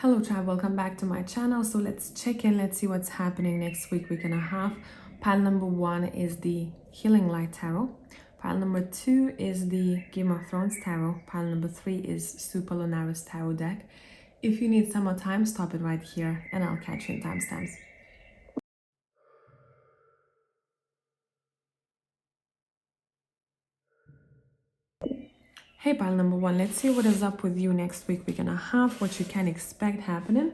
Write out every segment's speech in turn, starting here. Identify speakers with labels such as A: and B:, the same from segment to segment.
A: Hello tribe, welcome back to my channel. So let's check in, let's see what's happening next week and a half. Pile number 1 is the Healing Light Tarot. Pile number 2 is the Game of Thrones Tarot. Pile number 3 is Super Lunaris Tarot deck. If you need some more time, stop it right here and I'll catch you in timestamps. Hey pile number 1, let's see what is up with you next week and a half, what you can expect happening.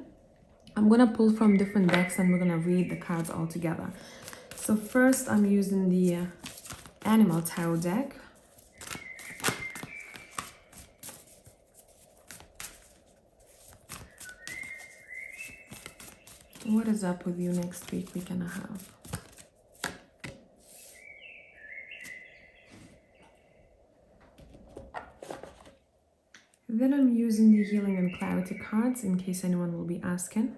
A: I'm gonna pull from different decks and we're gonna read the cards all together. So first I'm using the Animal Tarot deck. What is up with you next week and a half? Then I'm using the Healing and Clarity cards in case anyone will be asking.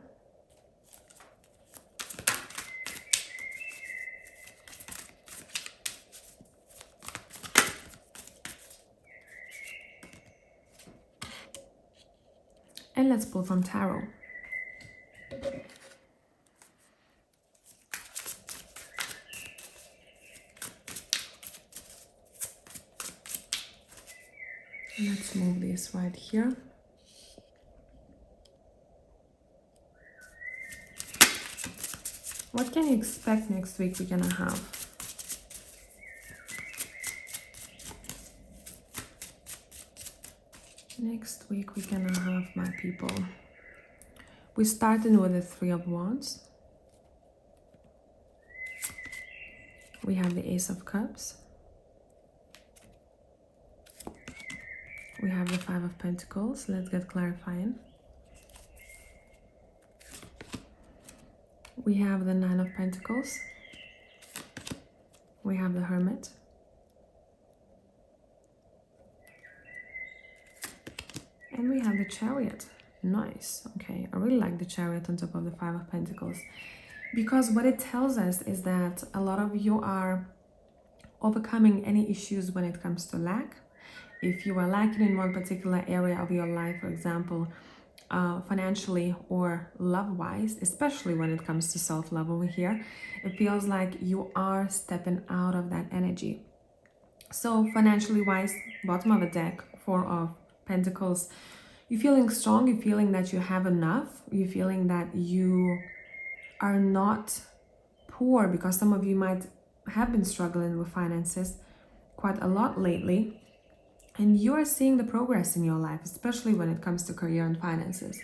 A: And let's pull from Tarot. Let's move this right here. What can you expect next week and a half? Next week and a half, my people. We're starting with the Three of Wands. We have the Ace of Cups. We have the Five of Pentacles. Let's get clarifying. We have the Nine of Pentacles. We have the Hermit. And we have the Chariot. Nice. Okay, I really like the Chariot on top of the Five of Pentacles. Because what it tells us is that a lot of you are overcoming any issues when it comes to lack. If you are lacking in one particular area of your life, for example, financially or love-wise, especially when it comes to self-love over here, it feels like you are stepping out of that energy. So financially wise, bottom of the deck, Four of Pentacles, you're feeling strong, you're feeling that you have enough, you're feeling that you are not poor, because some of you might have been struggling with finances quite a lot lately. And you are seeing the progress in your life, especially when it comes to career and finances.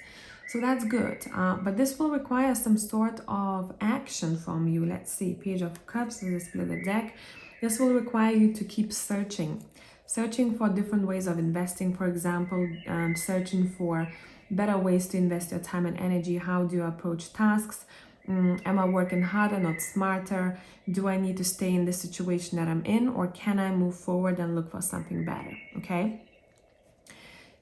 A: So that's good. But this will require some sort of action from you. Let's see, Page of Cups, let's split the deck. This will require you to keep searching for different ways of investing. For example, searching for better ways to invest your time and energy. How do you approach tasks? Am I working harder, not smarter? Do I need to stay in the situation that I'm in, or can I move forward and look for something better? Okay.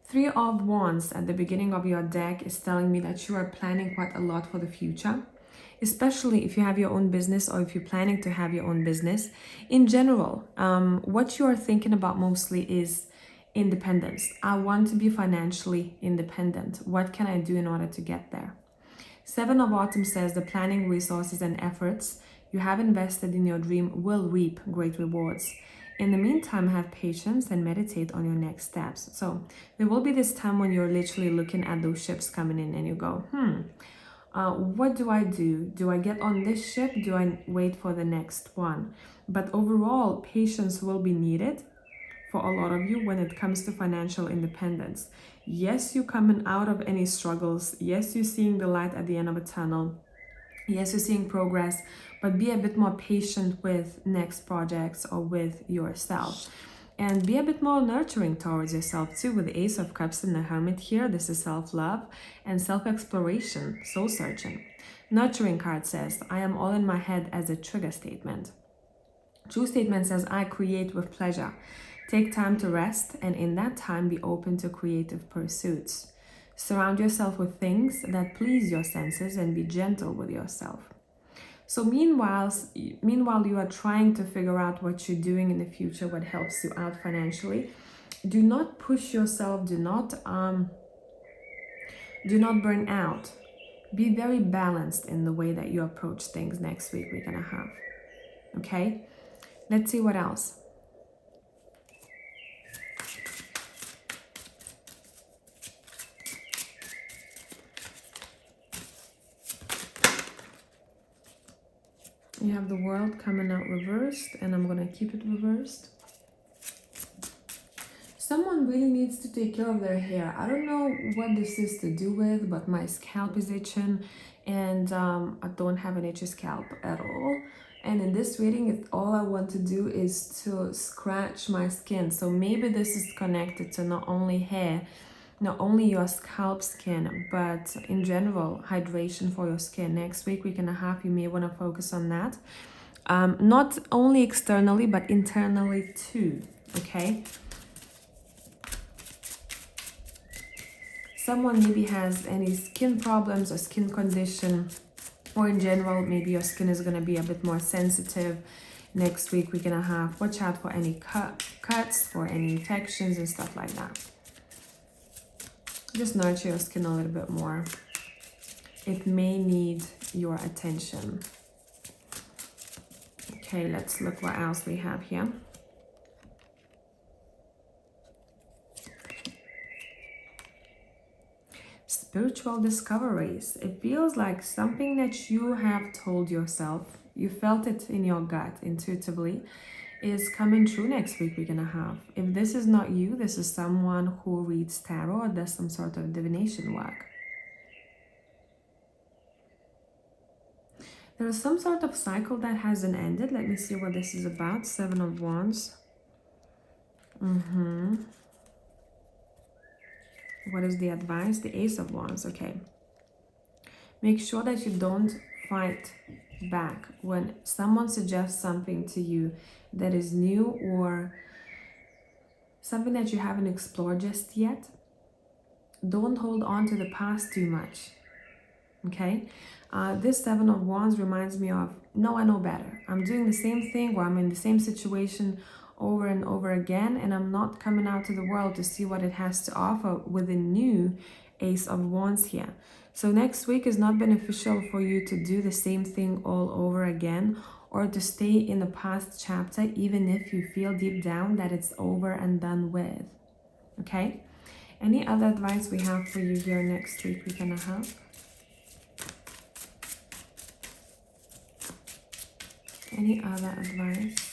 A: Three of Wands at the beginning of your deck is telling me that you are planning quite a lot for the future, especially if you have your own business or if you're planning to have your own business. In general, what you are thinking about mostly is independence. I want to be financially independent. What can I do in order to get there? Seven of Autumn says the planning, resources, and efforts you have invested in your dream will reap great rewards. In the meantime, have patience and meditate on your next steps. So there will be this time when you're literally looking at those ships coming in and you go, what do I do? Do I get on this ship? Do I wait for the next one? But overall, patience will be needed for a lot of you when it comes to financial independence. Yes, you're coming out of any struggles. Yes, you're seeing the light at the end of a tunnel. Yes, you're seeing progress, but be a bit more patient with next projects or with yourself. And be a bit more nurturing towards yourself too, with the Ace of Cups and the Hermit here. This is self-love and self-exploration, soul searching. Nurturing card says, I am all in my head as a trigger statement. True statement says, I create with pleasure. Take time to rest, and in that time, be open to creative pursuits. Surround yourself with things that please your senses and be gentle with yourself. So meanwhile, you are trying to figure out what you're doing in the future, what helps you out financially. Do not push yourself. Do not Do not burn out. Be very balanced in the way that you approach things next week and a half. Okay? Let's see what else. You have the World coming out reversed, and I'm going to keep it reversed. Someone really needs to take care of their hair. I don't know what this is to do with, but my scalp is itching, and I don't have an itchy scalp at all. And in this reading, all I want to do is to scratch my skin. So maybe this is connected to not only hair, not only your scalp skin, but in general, hydration for your skin. Next week and a half, you may want to focus on that. Not only externally, but internally too, okay? Someone maybe has any skin problems or skin condition, or in general, maybe your skin is going to be a bit more sensitive next week and a half. Watch out for any cuts, for any infections and stuff like that. Just nurture your skin a little bit more. It may need your attention. Okay, let's look what else we have here. Spiritual discoveries. It feels like something that you have told yourself, you felt it in your gut intuitively, is coming true next week and a half. If this is not you, this is someone who reads tarot or does some sort of divination work. There is some sort of cycle that hasn't ended. Let me see what this is about. 7 of Wands. What is the advice? The Ace of Wands. Okay. Make sure that you don't fight back when someone suggests something to you that is new or something that you haven't explored just yet. Don't hold on to the past too much. Okay? This 7 of Wands reminds me of, no, I know better. I'm doing the same thing, or I'm in the same situation over and over again, and I'm not coming out to the world to see what it has to offer with a new Ace of Wands here. So next week is not beneficial for you to do the same thing all over again, or to stay in the past chapter, even if you feel deep down that it's over and done with. Okay? Any other advice we have for you here next week and a half? Any other advice?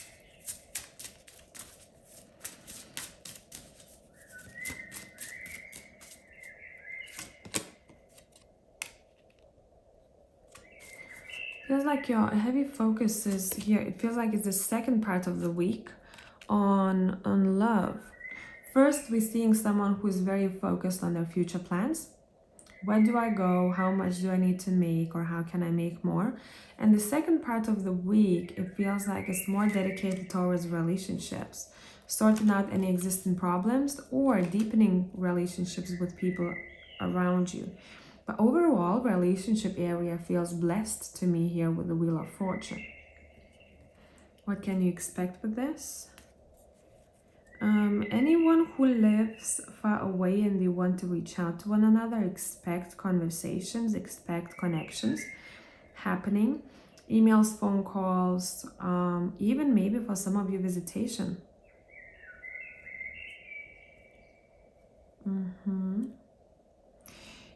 A: Feels like your heavy focus is here. It feels like it's the second part of the week on love. First, we're seeing someone who is very focused on their future plans. Where do I go? How much do I need to make? Or how can I make more? And the second part of the week, it feels like it's more dedicated towards relationships, sorting out any existing problems or deepening relationships with people around you. But overall, relationship area feels blessed to me here with the Wheel of Fortune. What can you expect with this? Anyone who lives far away and they want to reach out to one another, expect conversations, expect connections happening. Emails, phone calls, even maybe for some of you visitation.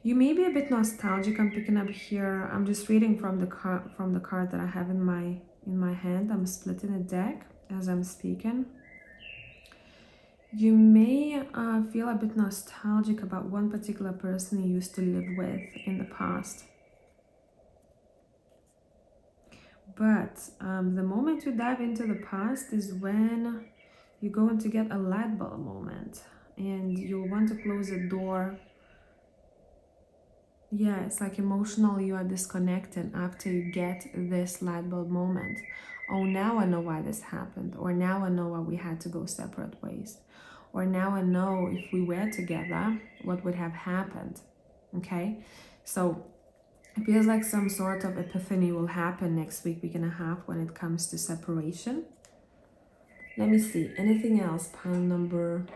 A: You may be a bit nostalgic. I'm picking up here. I'm just reading from the card that I have in my hand. I'm splitting a deck as I'm speaking. You may feel a bit nostalgic about one particular person you used to live with in the past. But the moment you dive into the past is when you're going to get a light bulb moment, and you'll want to close a door. Yeah, it's like emotionally you are disconnected after you get this light bulb moment. Oh, now I know why this happened. Or now I know why we had to go separate ways. Or now I know if we were together, what would have happened. Okay? So it feels like some sort of epiphany will happen next week and a half when it comes to separation. Let me see. Anything else? Pile number...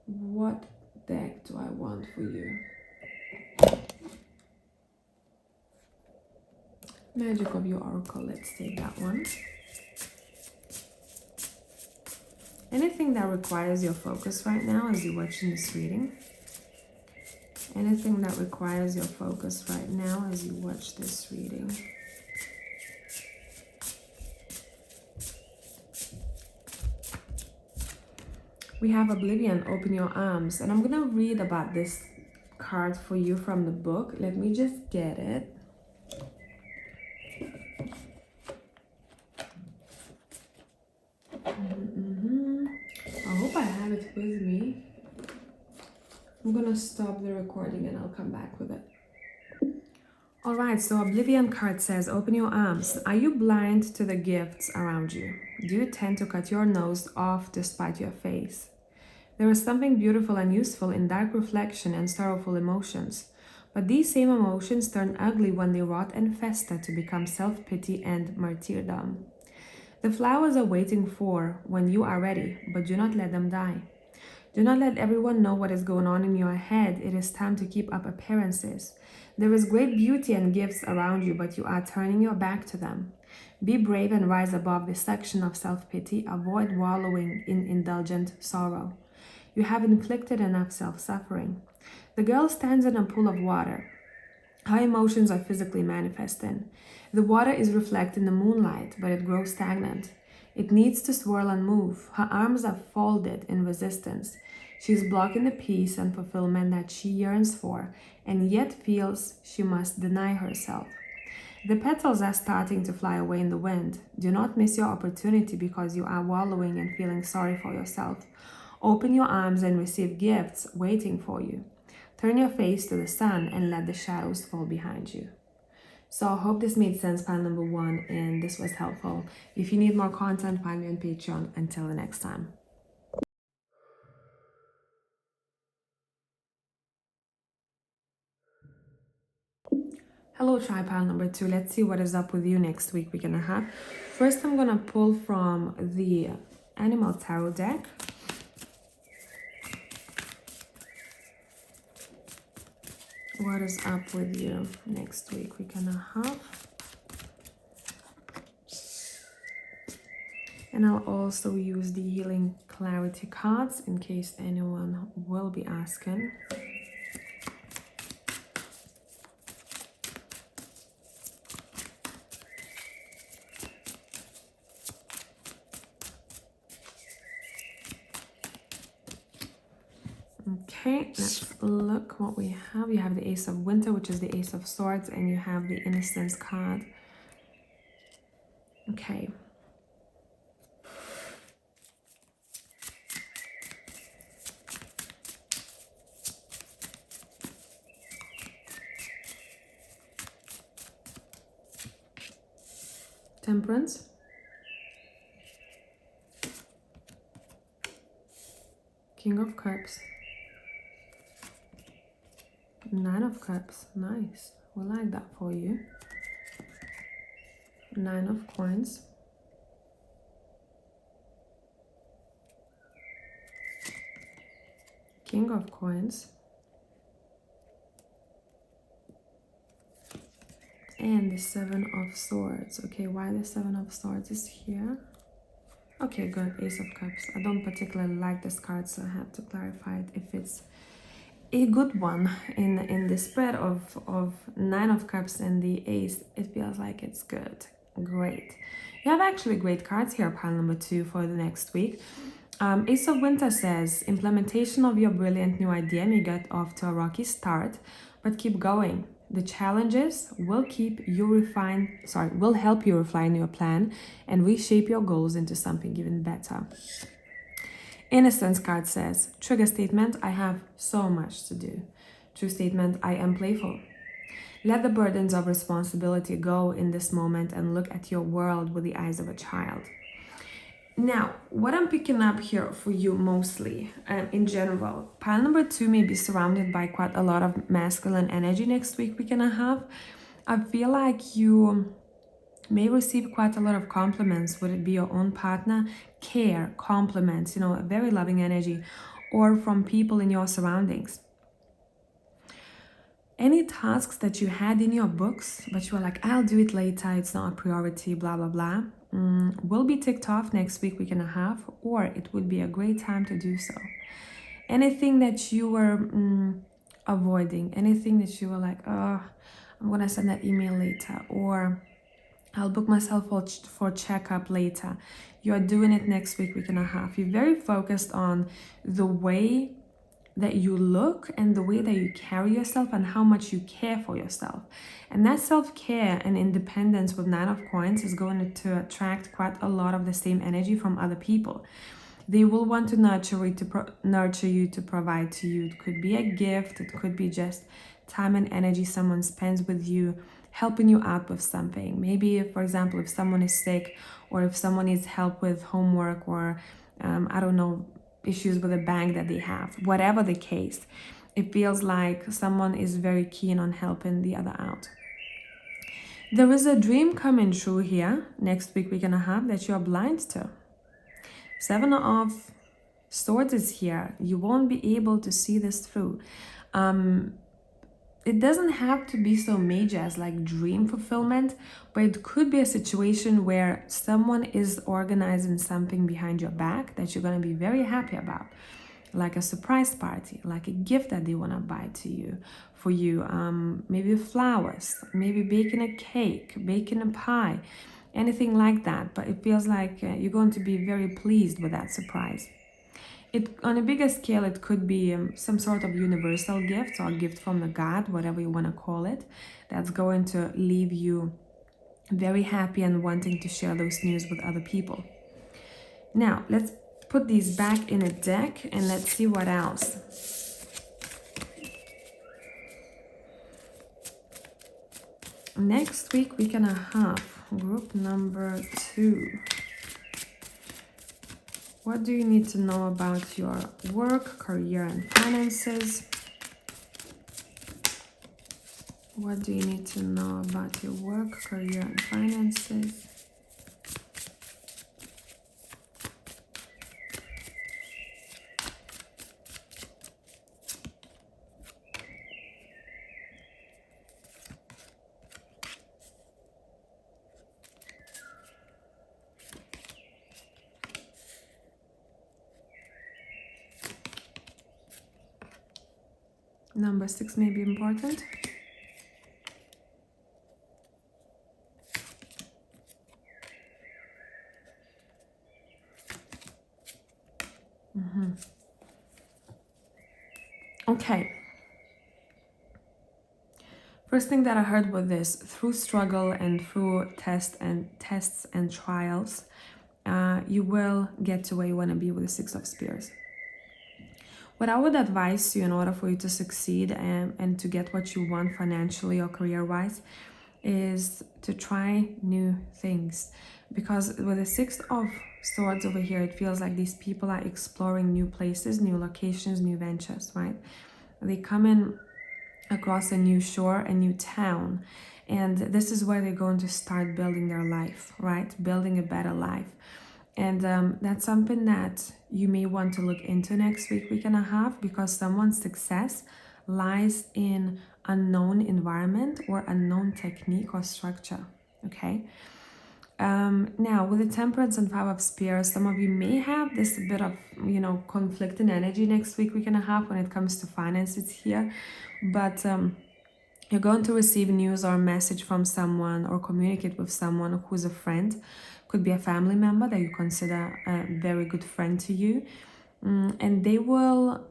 A: What deck do I want for you? Magic of your oracle, let's take that one. Anything that requires your focus right now as you're watching this reading? Anything that requires your focus right now as you watch this reading? We have Oblivion, open your arms. And I'm going to read about this card for you from the book. Let me just get it. I hope I have it with me. I'm gonna stop the recording and I'll come back with it. Alright, so Oblivion card says, open your arms. Are you blind to the gifts around you? Do you tend to cut your nose off despite your face? There is something beautiful and useful in dark reflection and sorrowful emotions. But these same emotions turn ugly when they rot and fester to become self-pity and martyrdom. The flowers are waiting for when you are ready, but do not let them die. Do not let everyone know what is going on in your head. It is time to keep up appearances. There is great beauty and gifts around you, but you are turning your back to them. Be brave and rise above the section of self-pity. Avoid wallowing in indulgent sorrow. You have inflicted enough self-suffering. The girl stands in a pool of water. Her emotions are physically manifesting. The water is reflecting the moonlight, but it grows stagnant. It needs to swirl and move. Her arms are folded in resistance. She is blocking the peace and fulfillment that she yearns for, and yet feels she must deny herself. The petals are starting to fly away in the wind. Do not miss your opportunity because you are wallowing and feeling sorry for yourself. Open your arms and receive gifts waiting for you. Turn your face to the sun and let the shadows fall behind you. So I hope this made sense, pile number one, and this was helpful. If you need more content, find me on Patreon. Until the next time. Hello, tribe pile number two. Let's see what is up with you next week and a half. First, I'm going to pull from the Animal Tarot deck. What is up with you next week and a half? And I'll also use the Healing Clarity cards in case anyone will be asking. Okay, let's look what we have. You have the Ace of Winter, which is the Ace of Swords, and you have the Innocence card. Okay. Temperance. King of Cups. Nine of Cups. Nice. We like that for you. Nine of Coins. King of Coins. And the Seven of Swords. Okay, why the Seven of Swords is here? Okay, good. Ace of Cups. I don't particularly like this card, so I have to clarify it if it's a good one. In the spread of Nine of Cups and the Ace, it feels like it's good. Great. You have actually great cards here, pile number two, for the next week. Ace of Winter says, implementation of your brilliant new idea may get off to a rocky start, but keep going. The challenges will help you refine your plan and reshape your goals into something even better. Innocence card says, trigger statement, I have so much to do. True statement, I am playful. Let the burdens of responsibility go in this moment and look at your world with the eyes of a child. Now, what I'm picking up here for you mostly, in general, pile number two may be surrounded by quite a lot of masculine energy next week and a half. I feel like you may receive quite a lot of compliments. Would it be your own partner? Care, compliments, a very loving energy, or from people in your surroundings. Any tasks that you had in your books, but you were like, I'll do it later, it's not a priority, blah, blah, blah, will be ticked off next week, week and a half, or it would be a great time to do so. Anything that you were avoiding, anything that you were like, oh, I'm gonna send that email later, or I'll book myself for checkup later. You're doing it next week, week and a half. You're very focused on the way that you look and the way that you carry yourself and how much you care for yourself. And that self-care and independence with Nine of Coins is going to attract quite a lot of the same energy from other people. They will want to nurture you to provide to you. It could be a gift, it could be just time and energy someone spends with you, helping you out with something. Maybe, for example, if someone is sick, or if someone needs help with homework, or I don't know, issues with a bank that they have, whatever the case, it feels like someone is very keen on helping the other out. There is a dream coming true here next week, week and a half, that you're blind to. Seven of Swords is here. You won't be able to see this through. It doesn't have to be so major as like dream fulfillment, but it could be a situation where someone is organizing something behind your back that you're going to be very happy about, like a surprise party, like a gift that they want to buy to you, for you, maybe flowers, maybe baking a cake, baking a pie, anything like that. But it feels like you're going to be very pleased with that surprise. On a bigger scale, it could be some sort of universal gift, or a gift from the God, whatever you want to call it, that's going to leave you very happy and wanting to share those news with other people. Now, let's put these back in a deck and let's see what else. Next week, week and a half, group number 2. What do you need to know about your work, career, and finances? What do you need to know about your work, career, and finances? Number 6 may be important. Okay. First thing that I heard with this, through struggle and through tests and trials, you will get to where you want to be with the 6 of Spears. What I would advise you in order for you to succeed and to get what you want financially or career-wise is to try new things. Because with the 6 of Swords over here, it feels like these people are exploring new places, new locations, new ventures, right? They come in across a new shore, a new town, and this is where they're going to start building their life, right? Building a better life. And that's something that you may want to look into next week, week and a half, because someone's success lies in unknown environment or unknown technique or structure, okay? Now, with the Temperance and 5 of Spears, some of you may have this bit of, conflicting energy next week, week and a half when it comes to finances here. But you're going to receive news or a message from someone or communicate with someone who's a friend. Could be a family member that you consider a very good friend to you. And they will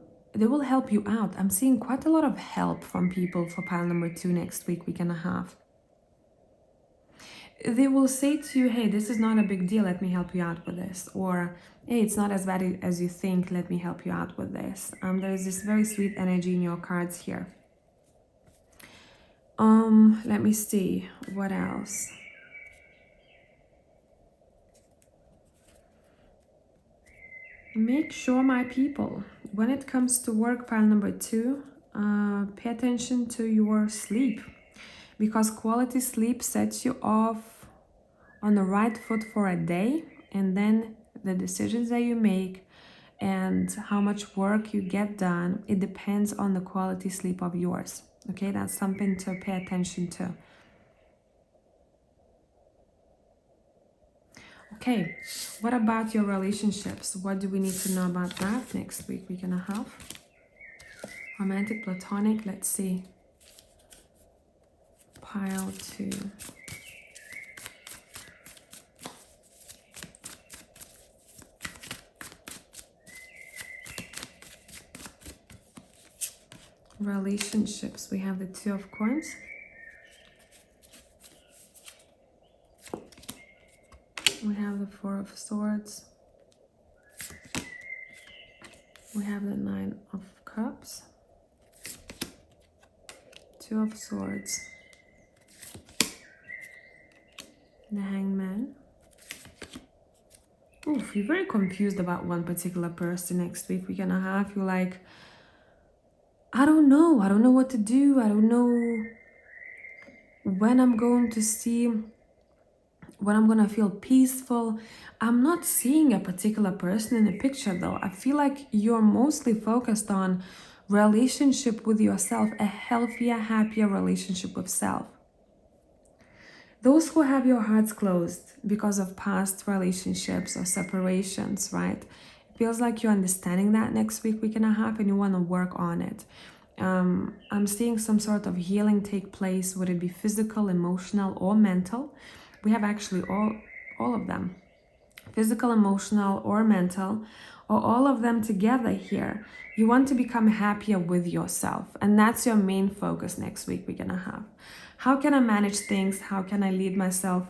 A: help you out. I'm seeing quite a lot of help from people for pile number 2 next week, week and a half. They will say to you, hey, this is not a big deal, let me help you out with this. Or, hey, it's not as bad as you think, let me help you out with this. There is this very sweet energy in your cards here. Let me see, what else? Make sure, my people, when it comes to work, pile number 2, pay attention to your sleep, because quality sleep sets you off on the right foot for a day, and then the decisions that you make and how much work you get done, it depends on the quality sleep of yours, Okay, that's something to pay attention to. Okay, what about your relationships? What do we need to know about that next week and a half? Romantic, platonic, let's see. Pile 2. Relationships, we have the 2 of coins. We have the 4 of swords. We have the 9 of cups. 2 of swords. The hangman. Oof, you're very confused about one particular person next week and a half. You're like, I don't know what to do. I don't know when I'm going to see, when I'm gonna feel peaceful. I'm not seeing a particular person in the picture though. I feel like you're mostly focused on relationship with yourself, a healthier, happier relationship with self. Those who have your hearts closed because of past relationships or separations, right? It feels like you're understanding that next week and a half, and you want to work on it. I'm seeing some sort of healing take place. Would it be physical, emotional, or mental? We have actually all of them. Physical, emotional, or mental, or all of them together here. You want to become happier with yourself, and that's your main focus next week and a half. How can I manage things? How can I lead myself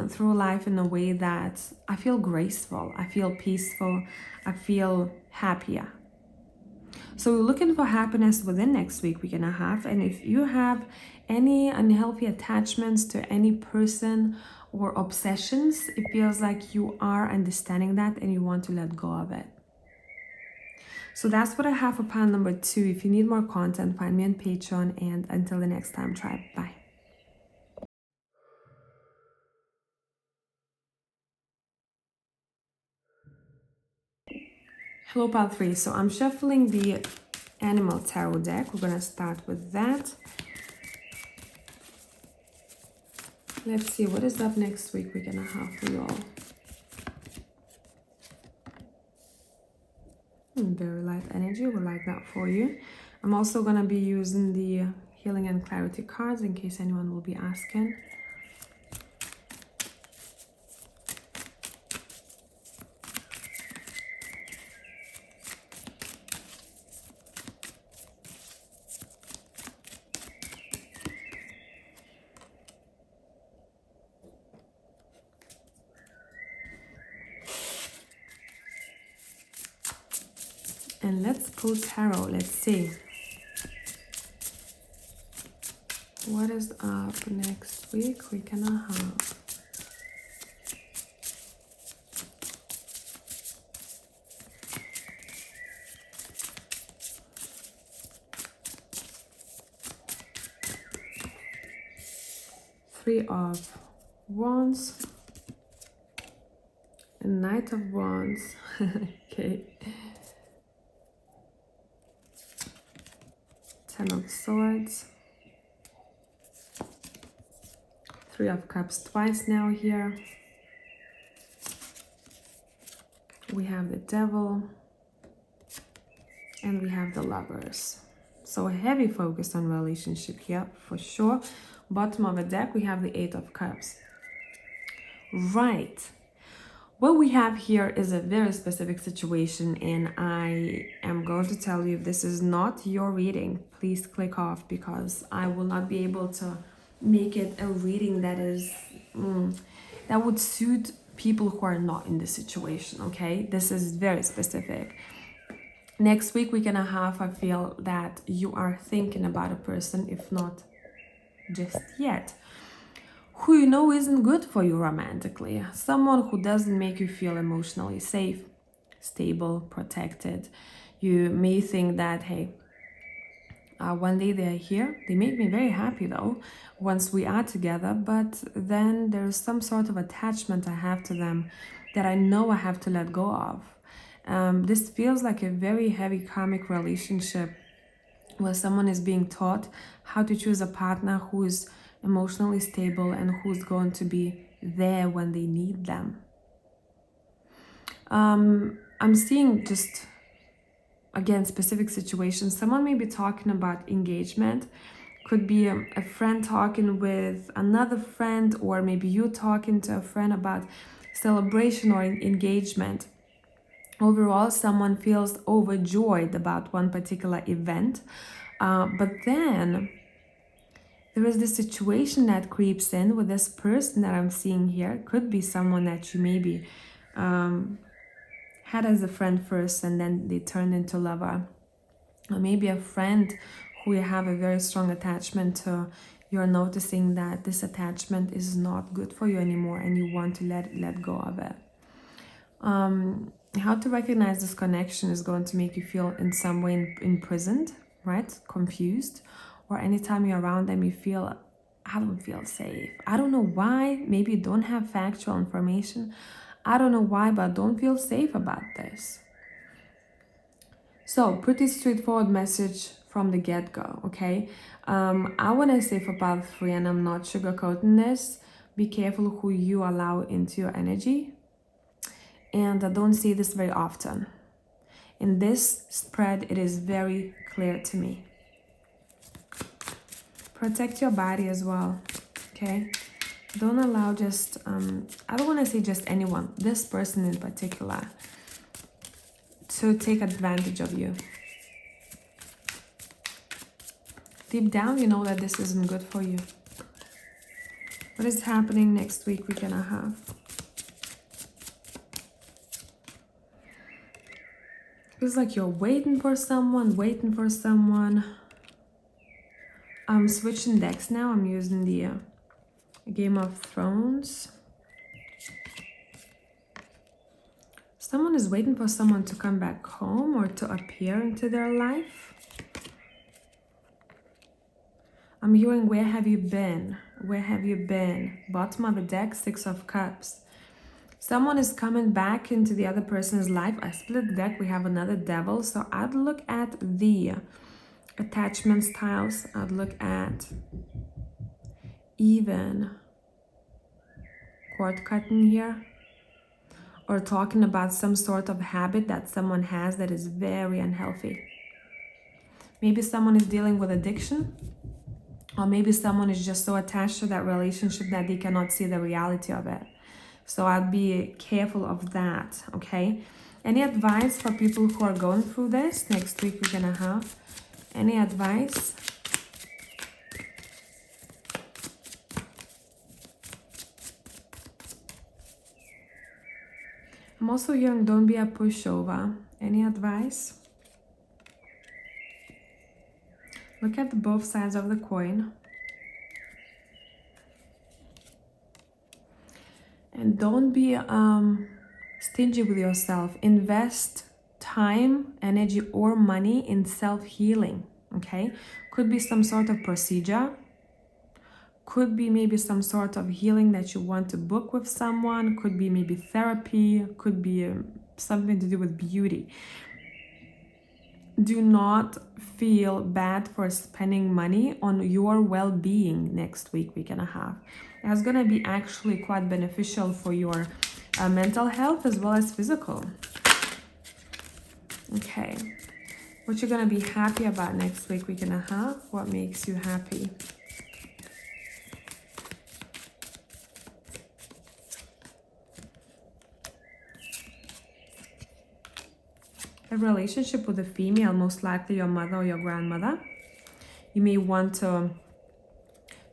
A: through life in a way that I feel graceful, I feel peaceful, I feel happier? So we're looking for happiness within next week and a half. And if you have any unhealthy attachments to any person or obsessions, it feels like you are understanding that and you want to let go of it. So that's what I have for pile number 2. If you need more content, find me on Patreon. And until the next time, tribe. Bye. Hello, pile 3. So I'm shuffling the Animal Tarot deck. We're going to start with that. Let's see what is up next week and a half for y'all. Very light energy, we like that for you. I'm also going to be using the healing and clarity cards in case anyone will be asking. And let's pull tarot. Let's see. What is up next week and a half? Three of Wands. And Knight of Wands. Okay. 10 of Swords. 3 of Cups twice now here. We have the Devil. And we have the Lovers. So a heavy focus on relationship here, for sure. Bottom of the deck, we have the 8 of Cups. Right. What we have here is a very specific situation, and I am going to tell you if this is not your reading, please click off, because I will not be able to make it a reading that is that would suit people who are not in this situation. Okay, this is very specific. Next week and a half, I feel that you are thinking about a person, if not just yet, who you know isn't good for you romantically. Someone who doesn't make you feel emotionally safe, stable, protected. You may think that, hey, one day they're here, they make me very happy though, once we are together, but then there's some sort of attachment I have to them that I know I have to let go of. This feels like a very heavy karmic relationship where someone is being taught how to choose a partner who is emotionally stable and who's going to be there when they need them. I'm seeing just, again, specific situations. Someone may be talking about engagement. Could be a friend talking with another friend, or maybe you talking to a friend about celebration or engagement. Overall, someone feels overjoyed about one particular event, but then there is this situation that creeps in with this person that I'm seeing here. Could be someone that you maybe had as a friend first and then they turned into lover. Or maybe a friend who you have a very strong attachment to. You're noticing that this attachment is not good for you anymore and you want to let go of it. How to recognize this connection is going to make you feel in some way imprisoned, right? Confused. Or anytime you're around them, you feel, I don't feel safe. I don't know why. Maybe you don't have factual information. I don't know why, but I don't feel safe about this. So, pretty straightforward message from the get-go, okay? I want to say for part 3, and I'm not sugarcoating this, be careful who you allow into your energy. And I don't see this very often. In this spread, it is very clear to me. Protect your body as well, okay? Don't allow just, I don't want to say just anyone, this person in particular, to take advantage of you. Deep down, you know that this isn't good for you. What is happening next week and a half? Feels like you're waiting for someone. I'm switching decks now. I'm using the Game of Thrones. Someone is waiting for someone to come back home or to appear into their life. I'm hearing, where have you been? Where have you been? Bottom of the deck, 6 of Cups. Someone is coming back into the other person's life. I split the deck. We have another devil. So I'd look at the attachment styles. I'd look at even cord cutting here. Or talking about some sort of habit that someone has that is very unhealthy. Maybe someone is dealing with addiction. Or maybe someone is just so attached to that relationship that they cannot see the reality of it. So I'd be careful of that, okay? Any advice for people who are going through this next week we're gonna have? Any advice? I'm also hearing, don't be a pushover. Any advice? Look at both sides of the coin. And don't be stingy with yourself. Invest time, energy, or money in self-healing, okay? Could be some sort of procedure. Could be maybe some sort of healing that you want to book with someone. Could be maybe therapy. Could be something to do with beauty. Do not feel bad for spending money on your well-being next week and a half. It's going to be actually quite beneficial for your mental health as well as physical. Okay. What you're going to be happy about next week and a half. What makes you happy? A relationship with a female, most likely your mother or your grandmother. You may want to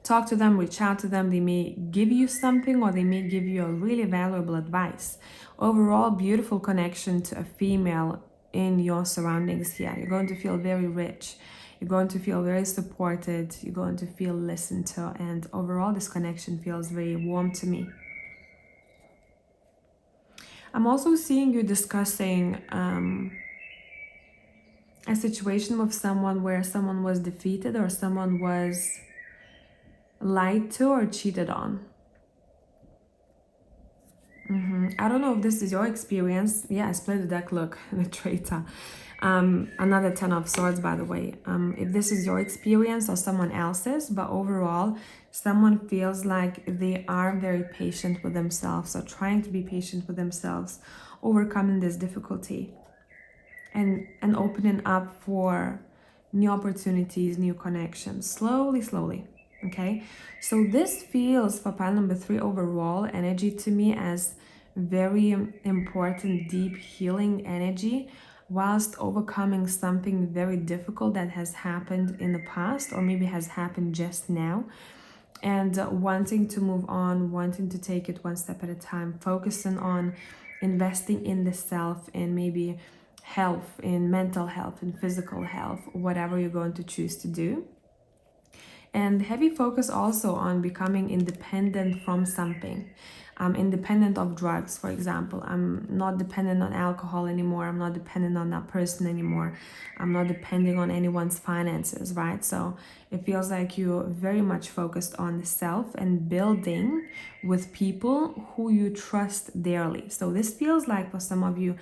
A: talk to them, reach out to them. They may give you something or they may give you a really valuable advice. Overall, beautiful connection to a female in your surroundings here. You're going to feel very rich. You're going to feel very supported. You're going to feel listened to. And overall, this connection feels very warm to me. I'm also seeing you discussing a situation with someone where someone was defeated or someone was lied to or cheated on. I don't know if this is your experience. Yeah, I split the deck, look, the traitor. Another 10 of swords, by the way. If this is your experience or someone else's, but overall, someone feels like they are very patient with themselves or trying to be patient with themselves, overcoming this difficulty and opening up for new opportunities, new connections, slowly. Okay, so this feels for pile number 3 overall energy to me as very important, deep healing energy, whilst overcoming something very difficult that has happened in the past or maybe has happened just now, and wanting to move on, wanting to take it one step at a time, focusing on investing in the self and maybe health, in mental health and physical health, whatever you're going to choose to do. And heavy focus also on becoming independent from something. I'm independent of drugs, for example. I'm not dependent on alcohol anymore. I'm not dependent on that person anymore. I'm not depending on anyone's finances, right? So it feels like you're very much focused on the self and building with people who you trust dearly. So this feels like for some of you,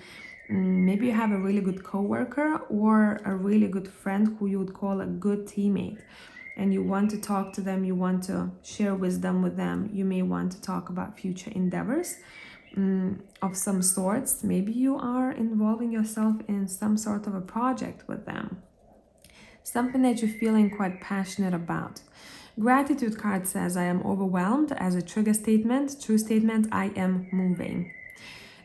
A: maybe you have a really good coworker or a really good friend who you would call a good teammate, and you want to talk to them, you want to share wisdom with them. You may want to talk about future endeavors of some sorts. Maybe you are involving yourself in some sort of a project with them, something that you're feeling quite passionate about. Gratitude card says, I am overwhelmed. As a trigger statement, true statement, I am moving.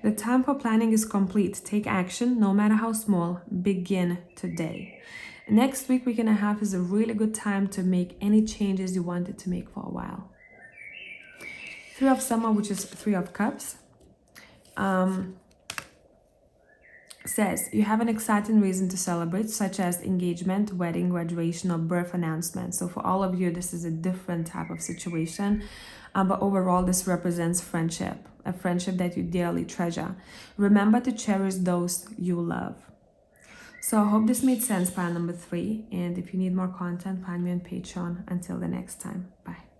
A: The time for planning is complete. Take action, no matter how small. Begin today. Next week, we're gonna have is a really good time to make any changes you wanted to make for a while. 3 of Summer, which is 3 of Cups, says you have an exciting reason to celebrate, such as engagement, wedding, graduation, or birth announcement. So for all of you, this is a different type of situation, but overall, this represents friendship, a friendship that you dearly treasure. Remember to cherish those you love. So I hope this made sense, pile number 3. And if you need more content, find me on Patreon. Until the next time, bye.